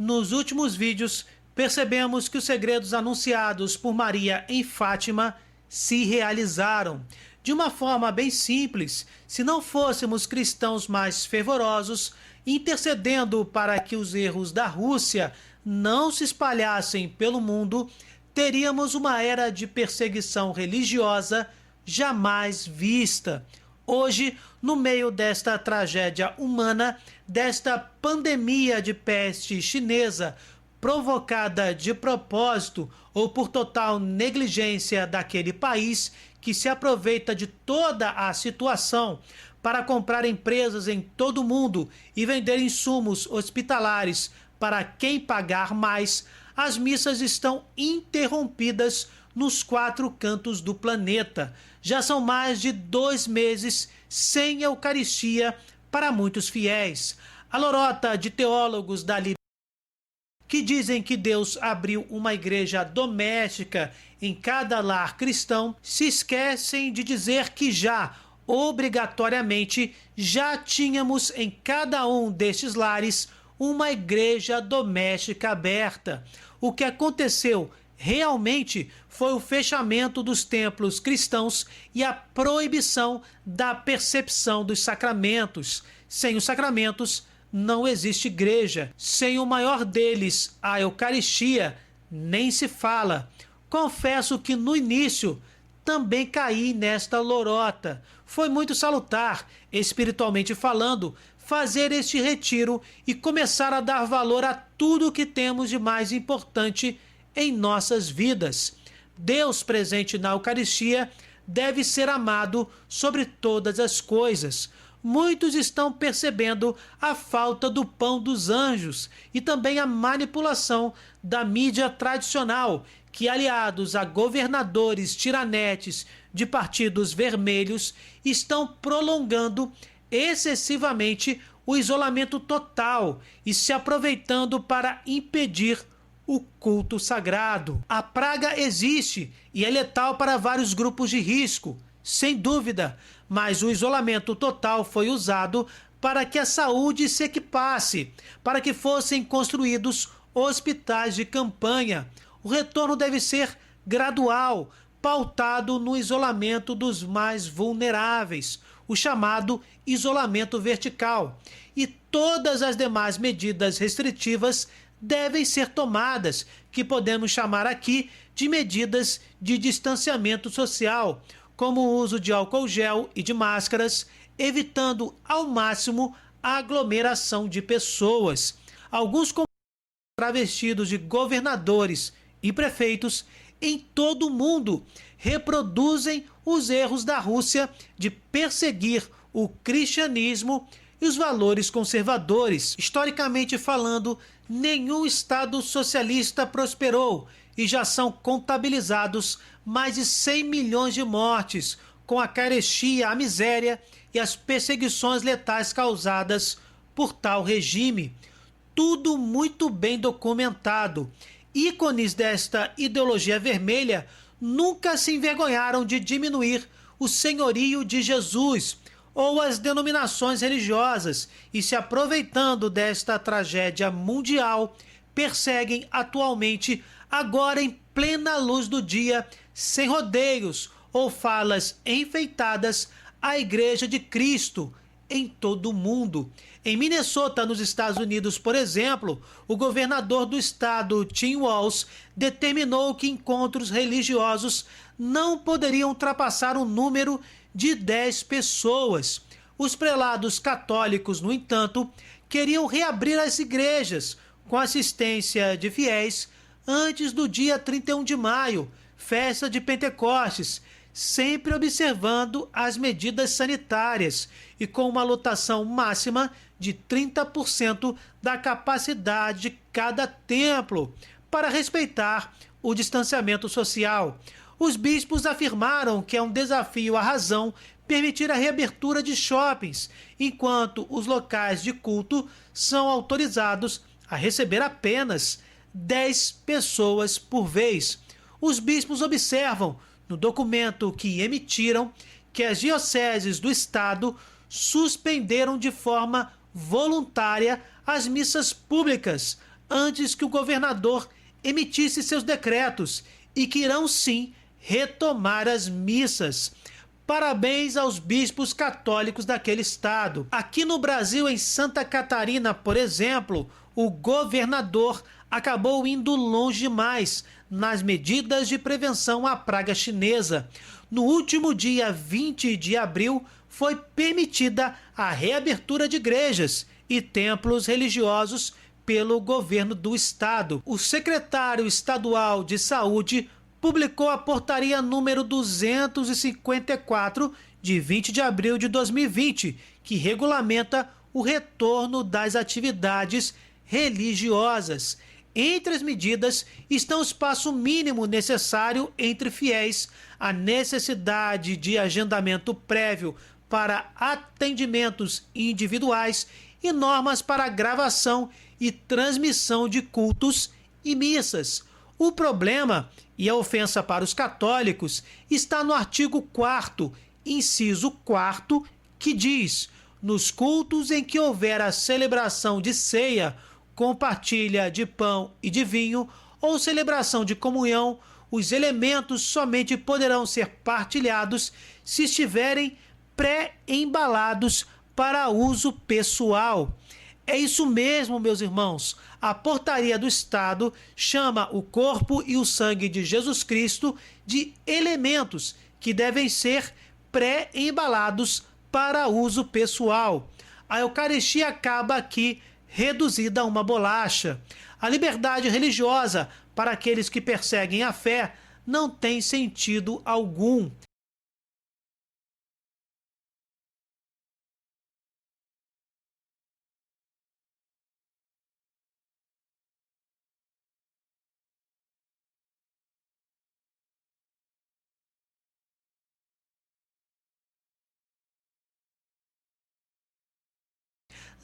Nos últimos vídeos, percebemos que os segredos anunciados por Maria em Fátima se realizaram. De uma forma bem simples, se não fôssemos cristãos mais fervorosos, intercedendo para que os erros da Rússia não se espalhassem pelo mundo, teríamos uma era de perseguição religiosa jamais vista. Hoje, no meio desta tragédia humana, desta pandemia de peste chinesa, provocada de propósito ou por total negligência daquele país que se aproveita de toda a situação para comprar empresas em todo o mundo e vender insumos hospitalares para quem pagar mais, as missas estão interrompidas nos 4 cantos do planeta. Já são mais de 2 meses sem Eucaristia para muitos fiéis. A lorota de teólogos da que dizem que Deus abriu uma igreja doméstica em cada lar cristão, se esquecem de dizer que obrigatoriamente, já tínhamos em cada um destes lares uma igreja doméstica aberta. O que aconteceu realmente foi o fechamento dos templos cristãos e a proibição da percepção dos sacramentos. Sem os sacramentos, não existe igreja. Sem o maior deles, a Eucaristia, nem se fala. Confesso que no início também caí nesta lorota. Foi muito salutar, espiritualmente falando, fazer este retiro e começar a dar valor a tudo que temos de mais importante em nossas vidas. Deus presente na Eucaristia deve ser amado sobre todas as coisas. Muitos estão percebendo a falta do pão dos anjos e também a manipulação da mídia tradicional, que, aliados a governadores tiranetes de partidos vermelhos, estão prolongando excessivamente o isolamento total e se aproveitando para impedir o culto sagrado. A praga existe e é letal para vários grupos de risco, sem dúvida, mas o isolamento total foi usado para que a saúde se equipasse, para que fossem construídos hospitais de campanha. O retorno deve ser gradual, pautado no isolamento dos mais vulneráveis, o chamado isolamento vertical. E todas as demais medidas restritivas devem ser tomadas, que podemos chamar aqui de medidas de distanciamento social, como o uso de álcool gel e de máscaras, evitando ao máximo a aglomeração de pessoas. Alguns travestidos de governadores e prefeitos em todo o mundo reproduzem os erros da Rússia de perseguir o cristianismo e os valores conservadores. Historicamente falando, nenhum Estado socialista prosperou e já são contabilizados mais de 100 milhões de mortes, com a carestia, a miséria e as perseguições letais causadas por tal regime. Tudo muito bem documentado. Ícones desta ideologia vermelha nunca se envergonharam de diminuir o senhorio de Jesus ou as denominações religiosas e, se aproveitando desta tragédia mundial, perseguem atualmente, agora em plena luz do dia, sem rodeios ou falas enfeitadas, a Igreja de Cristo em todo o mundo. Em Minnesota, nos Estados Unidos, por exemplo, o governador do estado, Tim Walz, determinou que encontros religiosos não poderiam ultrapassar o número de 10 pessoas. Os prelados católicos, no entanto, queriam reabrir as igrejas com assistência de fiéis antes do dia 31 de maio, festa de Pentecostes, sempre observando as medidas sanitárias e com uma lotação máxima de 30% da capacidade de cada templo, para respeitar o distanciamento social. Os bispos afirmaram que é um desafio à razão permitir a reabertura de shoppings, enquanto os locais de culto são autorizados a receber apenas 10 pessoas por vez. Os bispos observam, no documento que emitiram, que as dioceses do estado suspenderam de forma voluntária as missas públicas antes que o governador emitisse seus decretos e que irão sim retomar as missas. Parabéns aos bispos católicos daquele estado. Aqui no Brasil, em Santa Catarina, por exemplo, o governador acabou indo longe demais nas medidas de prevenção à praga chinesa. No último dia 20 de abril, foi permitida a reabertura de igrejas e templos religiosos pelo governo do estado. O secretário estadual de saúde publicou a portaria número 254, de 20 de abril de 2020, que regulamenta o retorno das atividades religiosas. Entre as medidas estão o espaço mínimo necessário entre fiéis, a necessidade de agendamento prévio para atendimentos individuais e normas para gravação e transmissão de cultos e missas. O problema e a ofensa para os católicos está no artigo 4º, inciso 4º, que diz: nos cultos em que houver a celebração de ceia, compartilha de pão e de vinho ou celebração de comunhão, os elementos somente poderão ser partilhados se estiverem pré-embalados para uso pessoal. É isso mesmo, meus irmãos. A portaria do Estado chama o corpo e o sangue de Jesus Cristo de elementos que devem ser pré-embalados para uso pessoal. A Eucaristia acaba aqui reduzida a uma bolacha. A liberdade religiosa para aqueles que perseguem a fé não tem sentido algum.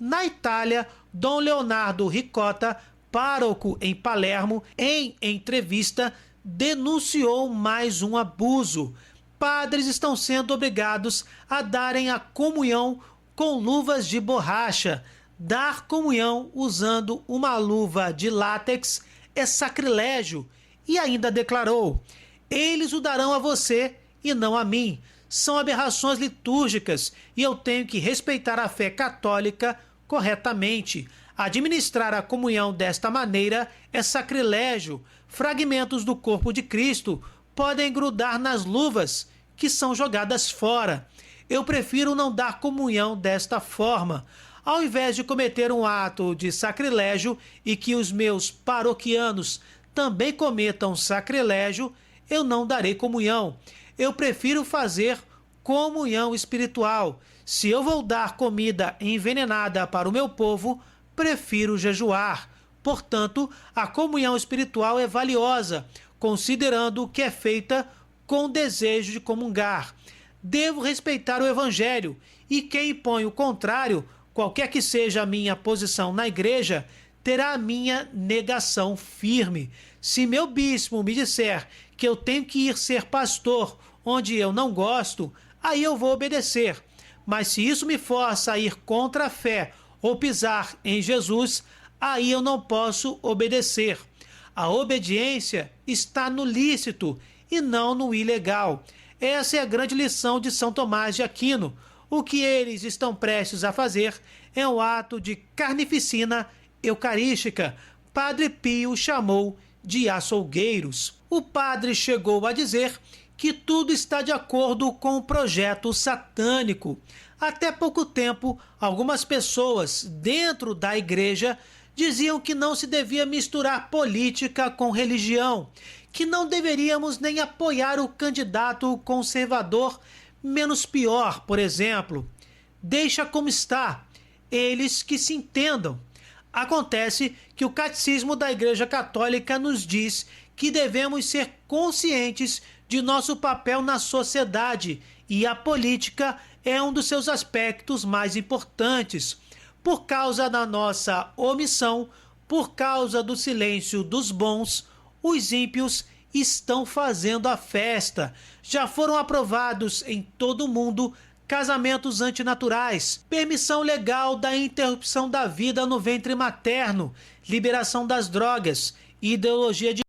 Na Itália, Dom Leonardo Ricotta, pároco em Palermo, em entrevista, denunciou mais um abuso. Padres estão sendo obrigados a darem a comunhão com luvas de borracha. Dar comunhão usando uma luva de látex é sacrilégio. E ainda declarou: eles o darão a você e não a mim. São aberrações litúrgicas e eu tenho que respeitar a fé católica corretamente. Administrar a comunhão desta maneira é sacrilégio. Fragmentos do corpo de Cristo podem grudar nas luvas, que são jogadas fora. Eu prefiro não dar comunhão desta forma. Ao invés de cometer um ato de sacrilégio e que os meus paroquianos também cometam sacrilégio, eu não darei comunhão. Eu prefiro fazer comunhão espiritual. Se eu vou dar comida envenenada para o meu povo, prefiro jejuar. Portanto, a comunhão espiritual é valiosa, considerando que é feita com desejo de comungar. Devo respeitar o Evangelho e quem impõe o contrário, qualquer que seja a minha posição na igreja, terá a minha negação firme. Se meu bispo me disser que eu tenho que ir ser pastor onde eu não gosto, aí eu vou obedecer. Mas se isso me força a ir contra a fé ou pisar em Jesus, aí eu não posso obedecer. A obediência está no lícito e não no ilegal. Essa é a grande lição de São Tomás de Aquino. O que eles estão prestes a fazer é um ato de carnificina eucarística. Padre Pio chamou de açougueiros. O padre chegou a dizer que tudo está de acordo com o projeto satânico. Até pouco tempo, algumas pessoas dentro da igreja diziam que não se devia misturar política com religião, que não deveríamos nem apoiar o candidato conservador menos pior, por exemplo. Deixa como está, eles que se entendam. Acontece que o Catecismo da Igreja Católica nos diz que devemos ser conscientes de nosso papel na sociedade e a política é um dos seus aspectos mais importantes. Por causa da nossa omissão, por causa do silêncio dos bons, os ímpios estão fazendo a festa. Já foram aprovados em todo o mundo casamentos antinaturais, permissão legal da interrupção da vida no ventre materno, liberação das drogas, ideologia de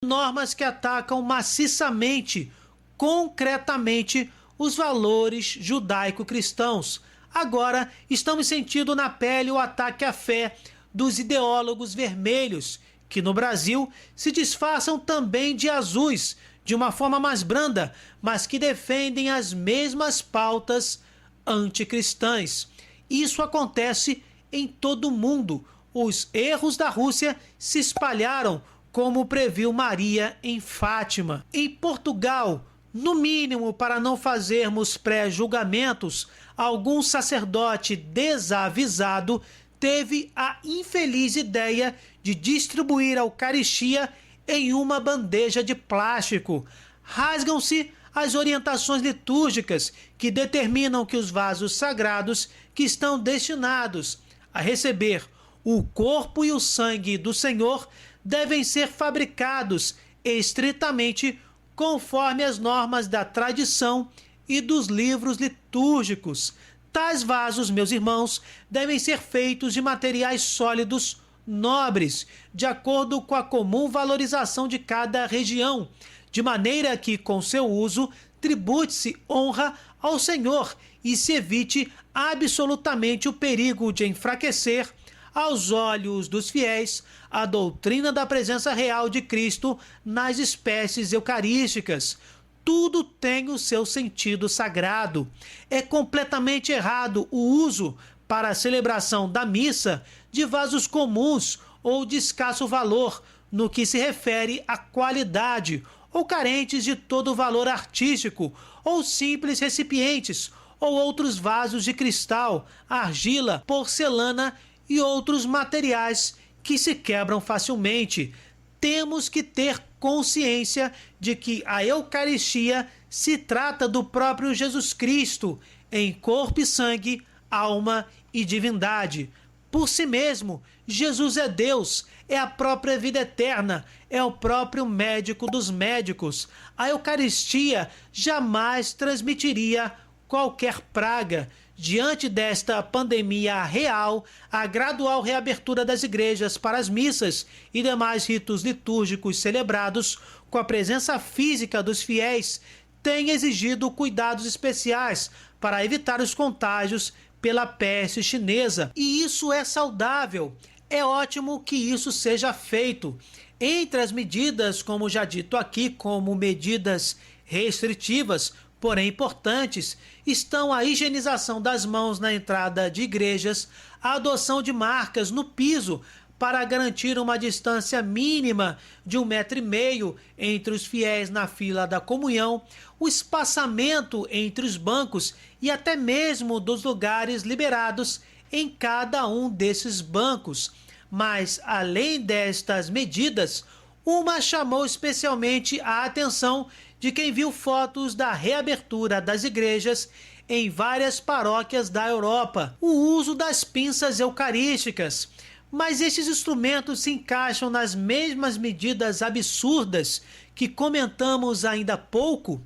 normas que atacam maciçamente, concretamente, os valores judaico-cristãos. Agora estamos sentindo na pele o ataque à fé dos ideólogos vermelhos, que no Brasil se disfarçam também de azuis, de uma forma mais branda, mas que defendem as mesmas pautas anticristãs. Isso acontece em todo o mundo. Os erros da Rússia se espalharam, como previu Maria em Fátima. Em Portugal, no mínimo para não fazermos pré-julgamentos, algum sacerdote desavisado teve a infeliz ideia de distribuir a Eucaristia em uma bandeja de plástico. Rasgam-se as orientações litúrgicas que determinam que os vasos sagrados que estão destinados a receber o corpo e o sangue do Senhor devem ser fabricados estritamente conforme as normas da tradição e dos livros litúrgicos. Tais vasos, meus irmãos, devem ser feitos de materiais sólidos, nobres, de acordo com a comum valorização de cada região, de maneira que, com seu uso, tribute-se honra ao Senhor e se evite absolutamente o perigo de enfraquecer, aos olhos dos fiéis, a doutrina da presença real de Cristo nas espécies eucarísticas. Tudo tem o seu sentido sagrado. É completamente errado o uso para a celebração da missa de vasos comuns ou de escasso valor no que se refere à qualidade, ou carentes de todo valor artístico, ou simples recipientes, ou outros vasos de cristal, argila, porcelana e outros materiais que se quebram facilmente. Temos que ter consciência de que a Eucaristia se trata do próprio Jesus Cristo, em corpo e sangue, alma e divindade. Por si mesmo, Jesus é Deus, é a própria vida eterna, é o próprio médico dos médicos. A Eucaristia jamais transmitiria qualquer praga. Diante desta pandemia real, a gradual reabertura das igrejas para as missas e demais ritos litúrgicos celebrados com a presença física dos fiéis tem exigido cuidados especiais para evitar os contágios pela peste chinesa. E isso é saudável. É ótimo que isso seja feito. Entre as medidas, como já dito aqui, como medidas restritivas, porém importantes, estão a higienização das mãos na entrada de igrejas, a adoção de marcas no piso para garantir uma distância mínima de 1,5 m entre os fiéis na fila da comunhão, o espaçamento entre os bancos e até mesmo dos lugares liberados em cada um desses bancos. Mas, além destas medidas, uma chamou especialmente a atenção de quem viu fotos da reabertura das igrejas em várias paróquias da Europa: o uso das pinças eucarísticas. Mas estes instrumentos se encaixam nas mesmas medidas absurdas que comentamos ainda há pouco?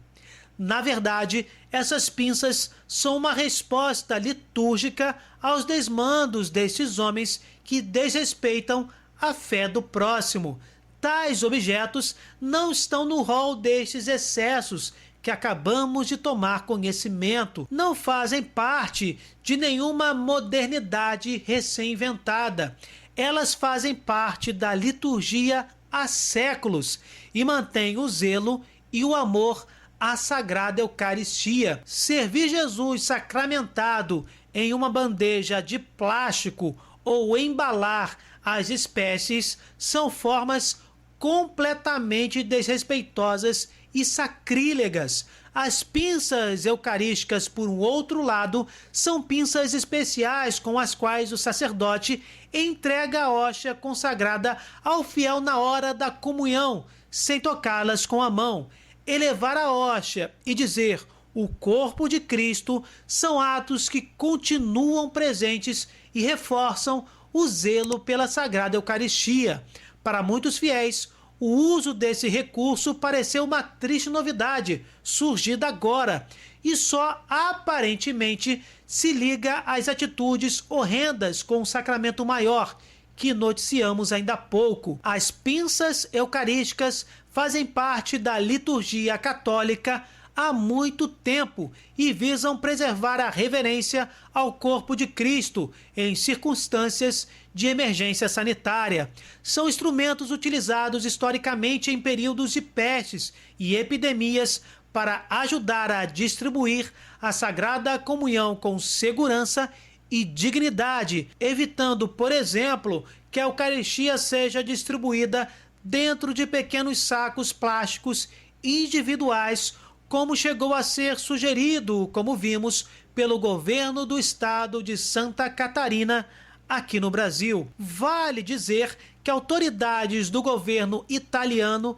Na verdade, essas pinças são uma resposta litúrgica aos desmandos destes homens que desrespeitam a fé do próximo. Tais objetos não estão no rol destes excessos que acabamos de tomar conhecimento. Não fazem parte de nenhuma modernidade recém-inventada. Elas fazem parte da liturgia há séculos e mantêm o zelo e o amor à Sagrada Eucaristia. Servir Jesus sacramentado em uma bandeja de plástico ou embalar as espécies são formas completamente desrespeitosas e sacrílegas. As pinças eucarísticas, por um outro lado, são pinças especiais com as quais o sacerdote entrega a hóstia consagrada ao fiel na hora da comunhão, sem tocá-las com a mão. Elevar a hóstia e dizer o corpo de Cristo são atos que continuam presentes e reforçam o zelo pela Sagrada Eucaristia. Para muitos fiéis, O uso desse recurso pareceu uma triste novidade, surgida agora, e só aparentemente se liga às atitudes horrendas com o sacramento maior, que noticiamos ainda há pouco. As pinças eucarísticas fazem parte da liturgia católica há muito tempo e visam preservar a reverência ao corpo de Cristo em circunstâncias de emergência sanitária. São instrumentos utilizados historicamente em períodos de pestes e epidemias para ajudar a distribuir a Sagrada Comunhão com segurança e dignidade, evitando, por exemplo, que a Eucaristia seja distribuída dentro de pequenos sacos plásticos individuais, como chegou a ser sugerido, como vimos, pelo governo do estado de Santa Catarina, aqui no Brasil. Vale dizer que autoridades do governo italiano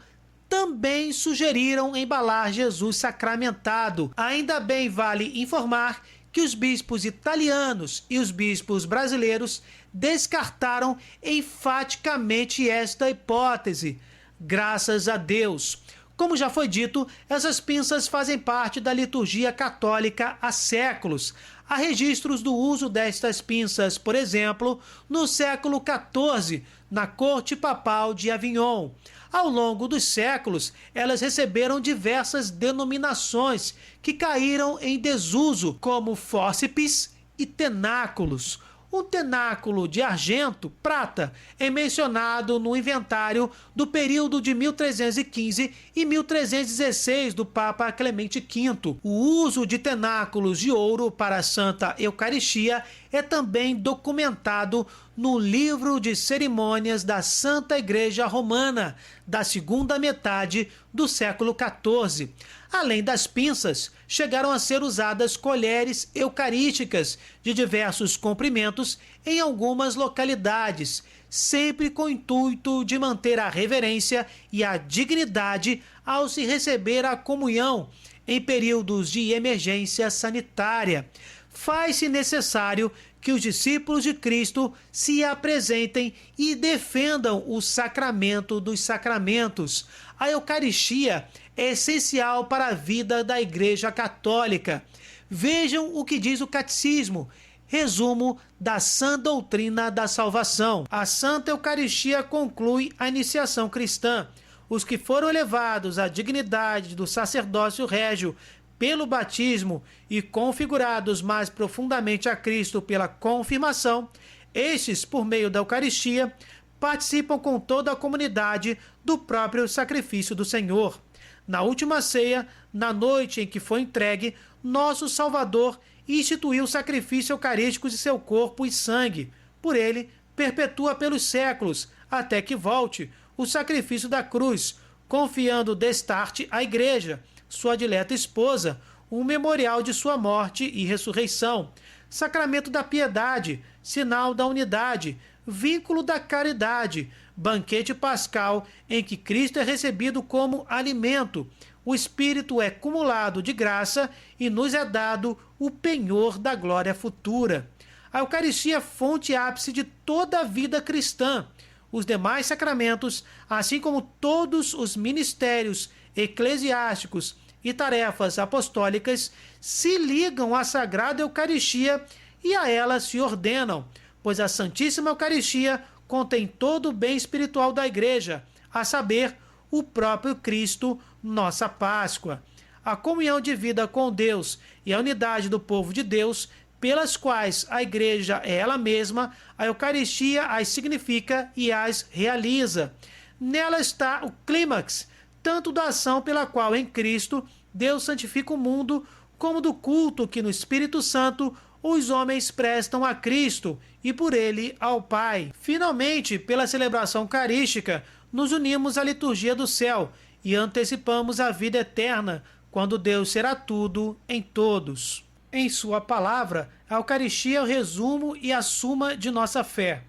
também sugeriram embalar Jesus sacramentado. Ainda bem vale informar que os bispos italianos e os bispos brasileiros descartaram enfaticamente esta hipótese. Graças a Deus. Como já foi dito, essas pinças fazem parte da liturgia católica há séculos. Há registros do uso destas pinças, por exemplo, no século XIV, na corte papal de Avignon. Ao longo dos séculos, elas receberam diversas denominações que caíram em desuso, como fórceps e tenáculos. Um tenáculo de argento, prata, é mencionado no inventário do período de 1315 e 1316 do Papa Clemente V. O uso de tenáculos de ouro para a Santa Eucaristia é também documentado no livro de cerimônias da Santa Igreja Romana, da segunda metade do século XIV. Além das pinças, chegaram a ser usadas colheres eucarísticas de diversos comprimentos em algumas localidades, sempre com o intuito de manter a reverência e a dignidade ao se receber a comunhão em períodos de emergência sanitária. Faz-se necessário que os discípulos de Cristo se apresentem e defendam o sacramento dos sacramentos. A Eucaristia é essencial para a vida da Igreja Católica. Vejam o que diz o Catecismo, resumo da sã doutrina da salvação. A Santa Eucaristia conclui a iniciação cristã. Os que foram elevados à dignidade do sacerdócio régio pelo batismo e configurados mais profundamente a Cristo pela confirmação, estes, por meio da Eucaristia, participam com toda a comunidade do próprio sacrifício do Senhor. Na última ceia, na noite em que foi entregue, nosso Salvador instituiu o sacrifício eucarístico de seu corpo e sangue. Por ele, perpetua pelos séculos, até que volte, o sacrifício da cruz, confiando destarte à Igreja, sua dileta esposa, um memorial de sua morte e ressurreição. Sacramento da piedade, sinal da unidade, vínculo da caridade, banquete pascal em que Cristo é recebido como alimento. O Espírito é cumulado de graça e nos é dado o penhor da glória futura. A Eucaristia é fonte e ápice de toda a vida cristã. Os demais sacramentos, assim como todos os ministérios eclesiásticos e tarefas apostólicas, se ligam à Sagrada Eucaristia e a ela se ordenam, pois a Santíssima Eucaristia contém todo o bem espiritual da Igreja, a saber, o próprio Cristo, nossa Páscoa. A comunhão de vida com Deus e a unidade do povo de Deus, pelas quais a Igreja é ela mesma, a Eucaristia as significa e as realiza. Nela está o clímax, tanto da ação pela qual em Cristo Deus santifica o mundo, como do culto que no Espírito Santo os homens prestam a Cristo e por ele ao Pai. Finalmente, pela celebração eucarística, nos unimos à liturgia do céu e antecipamos a vida eterna, quando Deus será tudo em todos. Em sua palavra, a Eucaristia é o resumo e a suma de nossa fé.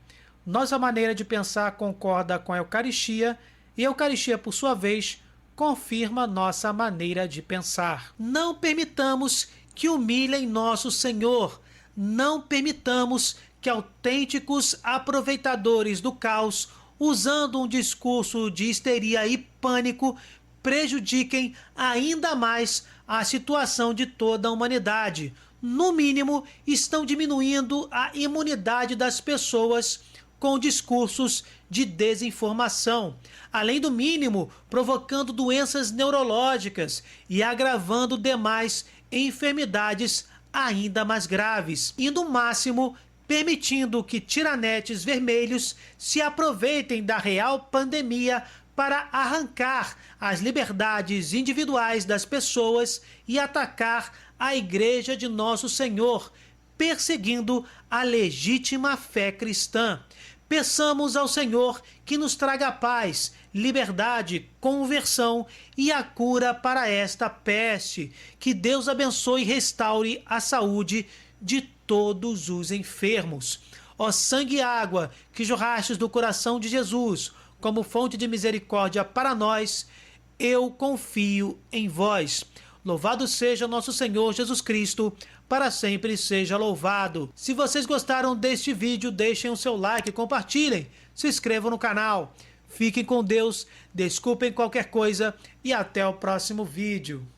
Nossa maneira de pensar concorda com a Eucaristia e a Eucaristia, por sua vez, confirma nossa maneira de pensar. Não permitamos que humilhem nosso Senhor. Não permitamos que autênticos aproveitadores do caos usando um discurso de histeria e pânico, prejudiquem ainda mais a situação de toda a humanidade. No mínimo, estão diminuindo a imunidade das pessoas com discursos de desinformação. Além do mínimo, provocando doenças neurológicas e agravando demais enfermidades ainda mais graves. E no máximo, permitindo que tiranetes vermelhos se aproveitem da real pandemia para arrancar as liberdades individuais das pessoas e atacar a Igreja de Nosso Senhor, perseguindo a legítima fé cristã. Peçamos ao Senhor que nos traga paz, liberdade, conversão e a cura para esta peste. Que Deus abençoe e restaure a saúde de todos os enfermos. Ó sangue e água que jorrastes do coração de Jesus, como fonte de misericórdia para nós, eu confio em vós. Louvado seja nosso Senhor Jesus Cristo, para sempre seja louvado. Se vocês gostaram deste vídeo, deixem o seu like, compartilhem, se inscrevam no canal. Fiquem com Deus, desculpem qualquer coisa e até o próximo vídeo.